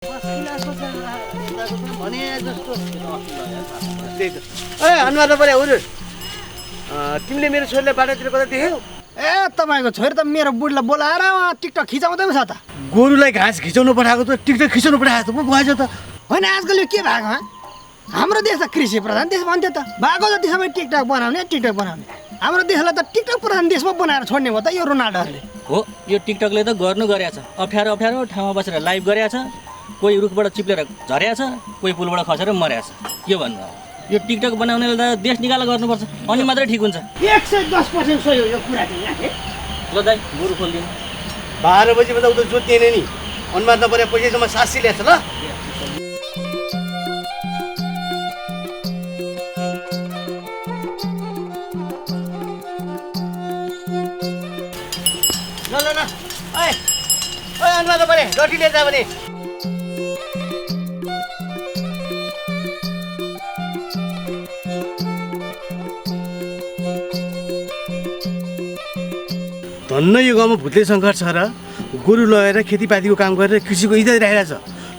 भने जस्तो ए अनुहार परे हजुर तिमीले मेरो छोरीलाई बाटोतिर कता देख्यौ? ए तपाईँको छोरी त मेरो बुढीलाई बोलाएर टिकटक खिचाउँदै छ त। गोरुलाई घाँस खिचाउनु पठाएको त टिकटक खिचाउनु पठाएको त पो भएछ त। होइन आजकल यो के भएको हाम्रो देश त कृषि प्रधान देश भन्थ्यो त। भएको जति समय टिकटक बनाउने। हाम्रो देशलाई त टिकटक प्रधान देशमा बनाएर छोड्ने भयो त यो रोनाल्डोहरूले। हो यो टिकटकले त गर्नु गरेछ। अप्ठ्यारो ठाउँमा बसेर लाइभ गरेछ। कोही रुखबाट चिप्लेर झरेछ, कोही पुलबाट खसेर मरेछ। के भन्नु अब यो टिकटक बनाउनेले त देश निकाला गर्नुपर्छ, अनि मात्रै ठिक हुन्छ। 110% सही हो यो कुरा चाहिँ। ल दाइ गोरु खोलिदिनु। 12 बजी बजा उता जोत्ने नि अनुहार नपरे पैसासम्म 700 ल्याछ ल। ल ओए ओए अनुहार नपरे रोटी लिएर जा भने। धन्न यो गाउँमा भुत्ले सङ्कट छ र गोरु लगाएर खेतीपातीको काम गरेर कृषिको इज्जत राखिरहेछ,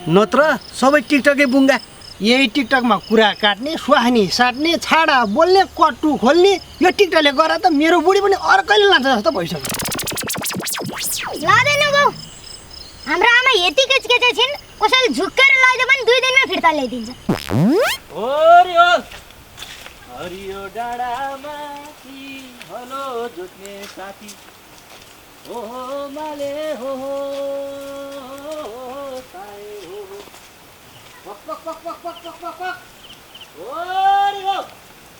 नत्र सबै टिकटकै बुङ्गा। यही टिकटकमा कुरा काट्ने, सुहानी साट्ने, छाडा बोल्ने, कट्टु खोल्ने यो टिकटकले गर्दा त मेरो बुढी पनि अर्कैले लान्छ जस्तो भइसक्यो। लादैन बाउ, हाम्रो आमा यति केचकेचे छिन्, कसैले झुक्केर लैजा पनि 2 दिनमै फिर्ता ल्याइदिन्छ। हरियो हरियो डाँडामा हलो जोत्ने साथी हो माले हो साए हो पक पक पक पक पक पक पक। हरियो